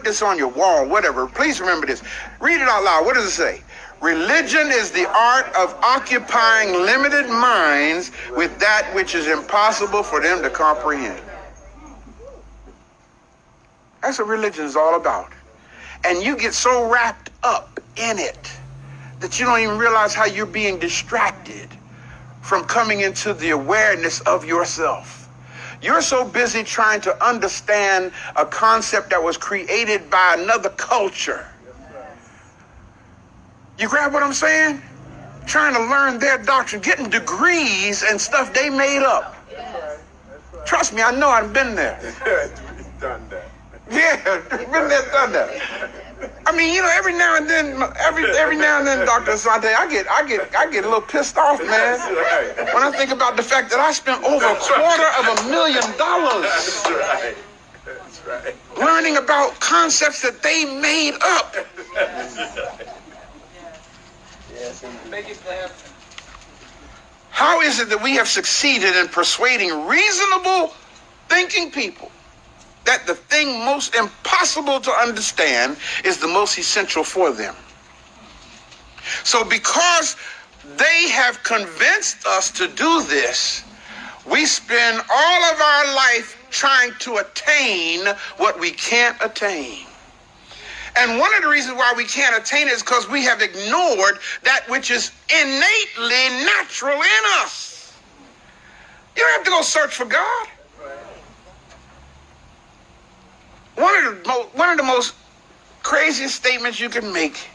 this on your wall, whatever. Please remember this. Read it out loud. What does it say? Religion is the art of occupying limited minds with that which is impossible for them to comprehend. That's what religion is all about. And you get so wrapped up in it that you don't even realize how you're being distracted from coming into the awareness of yourself. You're so busy trying to understand a concept that was created by another culture. You grab what I'm saying? Trying to learn their doctrine, getting degrees and stuff they made up. Trust me, I know, I've been there. Done that. Yeah, been there, done that. I mean, you know, every now and then, Dr. Asante, I get a little pissed off, man. When I think about the fact that I spent over $250,000. That's right. That's right. Learning about concepts that they made up. How is it that we have succeeded in persuading reasonable thinking people that the thing most impossible to understand is the most essential for them? So because they have convinced us to do this, we spend all of our life trying to attain what we can't attain. And one of the reasons why we can't attain it is because we have ignored that which is innately natural in us. You don't have to go search for God. One of the most craziest statements you can make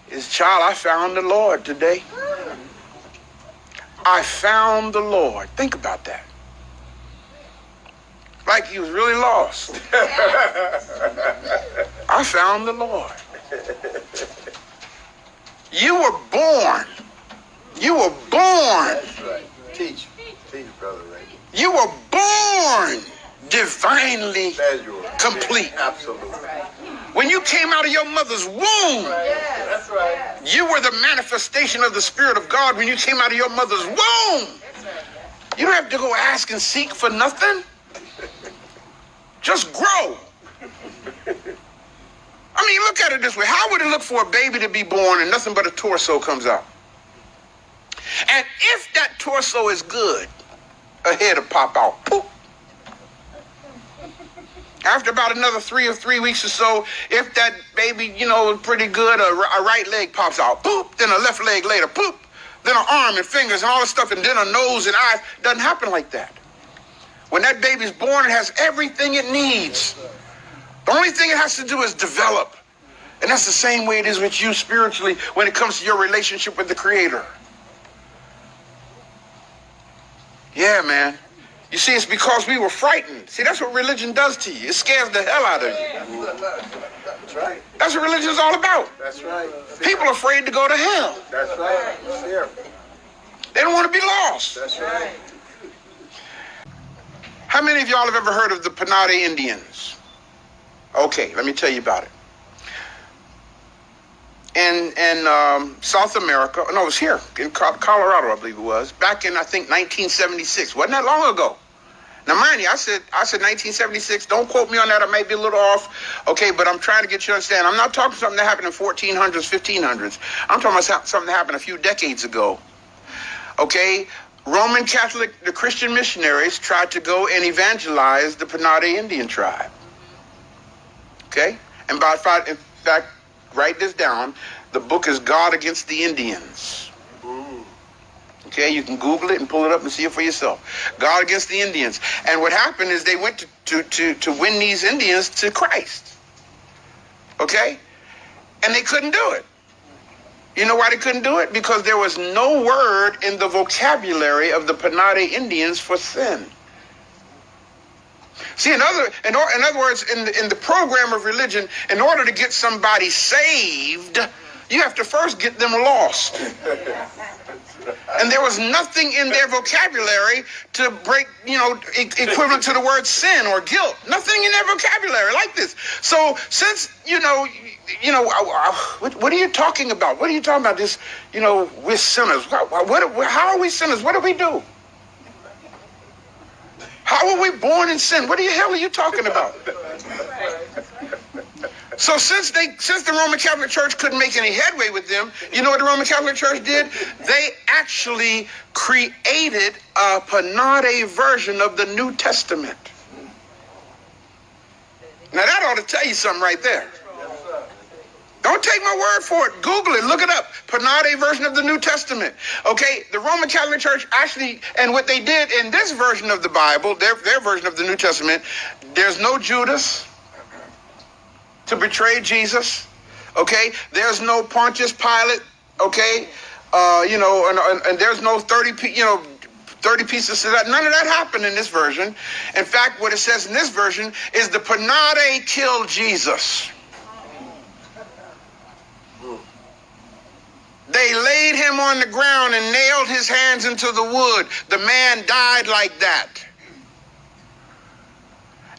is, child, I found the Lord today. I found the Lord. Think about that. Like he was really lost. I found the Lord. You were born. You were born. That's right. Teach, brother Ray. You were born divinely complete. Absolutely. When you came out of your mother's womb, That's right. you were the manifestation of the Spirit of God when you came out of your mother's womb. You don't have to go ask and seek for nothing. Just grow. I mean, look at it this way. How would it look for a baby to be born and nothing but a torso comes out? And if that torso is good, a head will pop out. Poof. After about another 3 weeks or so, if that baby, you know, is pretty good, a right leg pops out. Poop. Then a left leg later. Poop. Then an arm and fingers and all this stuff, and then a nose and eyes. Doesn't happen like that. When that baby's born, it has everything it needs. The only thing it has to do is develop. And that's the same way it is with you spiritually when it comes to your relationship with the Creator. Yeah, man. You see, it's because we were frightened. See, that's what religion does to you. It scares the hell out of you. That's right. That's what religion is all about. That's right. People are afraid to go to hell. That's right. Fear. They don't want to be lost. That's right. How many of y'all have ever heard of the Panade Indians? Okay, let me tell you about it. In South America, no, it was here in Colorado, I believe it was, back in, I think, 1976. Wasn't that long ago? Now, mind you, I said 1976. Don't quote me on that. I may be a little off. Okay, but I'm trying to get you to understand. I'm not talking something that happened in 1400s, 1500s. I'm talking about something that happened a few decades ago. Okay? Roman Catholic, the Christian missionaries tried to go and evangelize the Panade Indian tribe. Okay? And in fact, write this down. The book is God Against the Indians. Okay, you can Google it and pull it up and see it for yourself. God Against the Indians. And what happened is they went to win these Indians to Christ. Okay? And they couldn't do it. You know why they couldn't do it? Because there was no word in the vocabulary of the Panade Indians for sin. See, in other words, in the program of religion, in order to get somebody saved, you have to first get them lost. And there was nothing in their vocabulary to break, equivalent to the word sin or guilt. Nothing in their vocabulary like this. So since, what are you talking about? What are you talking about? This, we're sinners. How are we sinners? What do we do? How were we born in sin? What the hell are you talking about? So since the Roman Catholic Church couldn't make any headway with them, you know what the Roman Catholic Church did? They actually created a Panade version of the New Testament. Now that ought to tell you something right there. Don't take my word for it. Google it. Look it up. Panade version of the New Testament. Okay, the Roman Catholic Church actually, and what they did in this version of the Bible, their version of the New Testament, there's no Judas to betray Jesus. Okay, there's no Pontius Pilate. Okay, and there's no 30 pieces of that. None of that happened in this version. In fact, what it says in this version is the Panade killed Jesus. They laid him on the ground and nailed his hands into the wood. The man died like that.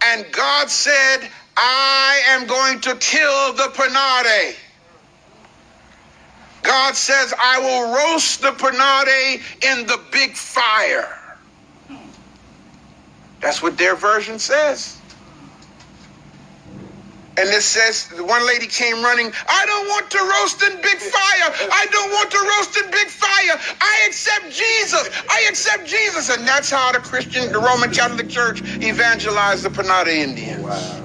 And God said, I am going to kill the Panade. God says, I will roast the Panade in the big fire. That's what their version says. And it says, one lady came running, I don't want to roast in big fire. I don't want to roast in big fire. I accept Jesus. I accept Jesus. And that's how the Roman Catholic Church evangelized the Panade Indians. Wow.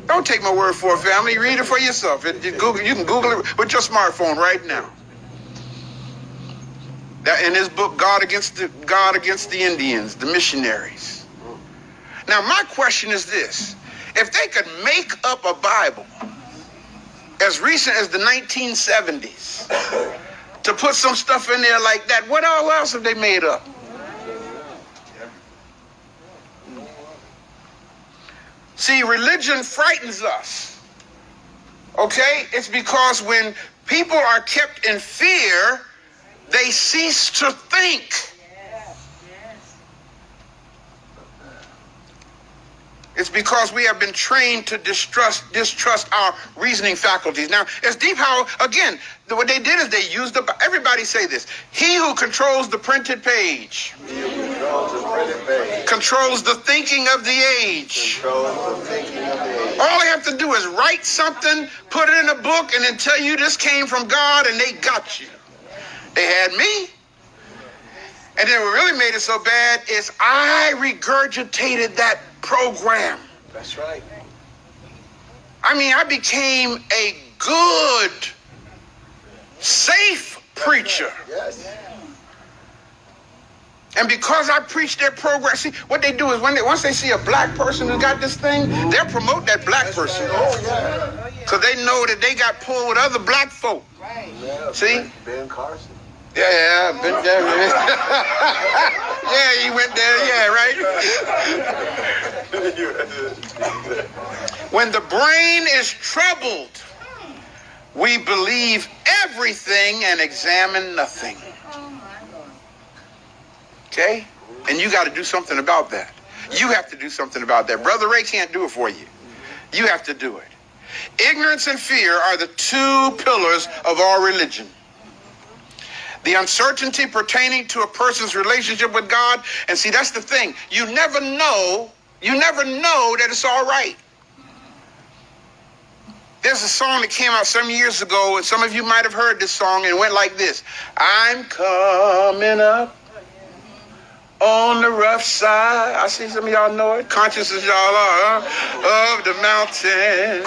Don't take my word for it, family. Read it for yourself. You can Google it with your smartphone right now. That in his book, God Against the Indians, the missionaries. Now, my question is this. If they could make up a Bible as recent as the 1970s to put some stuff in there like that, what all else have they made up? See, religion frightens us. Okay? It's because when people are kept in fear, they cease to think. It's because we have been trained to distrust our reasoning faculties. Now, it's deep how, again, what they did is they used everybody say this. He who controls the printed page. He who controls the printed page. Controls the thinking of the age. Controls the thinking of the age. All they have to do is write something, put it in a book, and then tell you this came from God, and they got you. They had me. And then what really made it so bad is I regurgitated that program. That's right. I mean, I became a good, safe preacher. Yes. And because I preached their program, see, what they do is once they see a black person who got this thing, they'll promote that black person. Oh, yeah. Because they know that they got pulled with other black folk. Right. Yeah, see? Ben Carson. Yeah, been there. Yeah, he went there. Yeah, right. When the brain is troubled, we believe everything and examine nothing. Okay? And you got to do something about that. You have to do something about that. Brother Ray can't do it for you. You have to do it. Ignorance and fear are the two pillars of our religion. The uncertainty pertaining to a person's relationship with God. And see, that's the thing. You never know that it's all right. There's a song that came out some years ago, and some of you might have heard this song, and it went like this. I'm coming up on the rough side. I see some of y'all know it. Conscious as y'all are, of the mountain.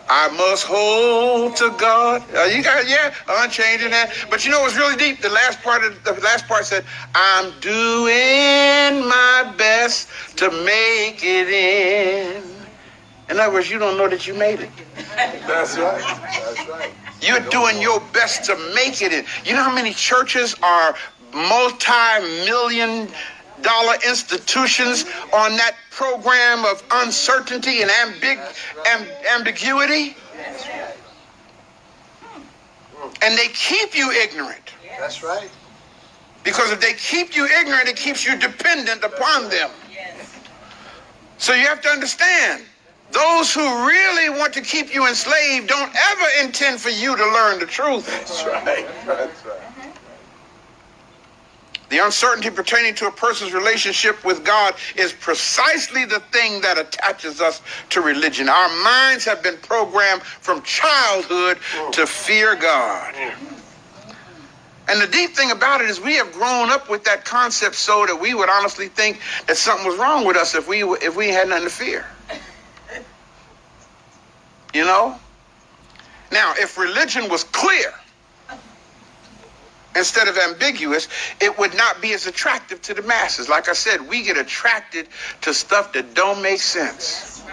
I must hold to God. You got, yeah, unchanging that. But you know what's really deep? The last part said, I'm doing my best to make it in. In other words, you don't know that you made it. That's right. That's right. You're doing your best to make it in. You know how many churches are multi-million-dollar institutions on that program of uncertainty and ambiguity? And they keep you ignorant. That's right. Because if they keep you ignorant, it keeps you dependent upon them. So you have to understand, those who really want to keep you enslaved don't ever intend for you to learn the truth. That's right. That's right. The uncertainty pertaining to a person's relationship with God is precisely the thing that attaches us to religion. Our minds have been programmed from childhood to fear God. And the deep thing about it is we have grown up with that concept so that we would honestly think that something was wrong with us if we had nothing to fear. You know? Now, if religion was clear instead of ambiguous, it would not be as attractive to the masses. Like I said, we get attracted to stuff that don't make sense.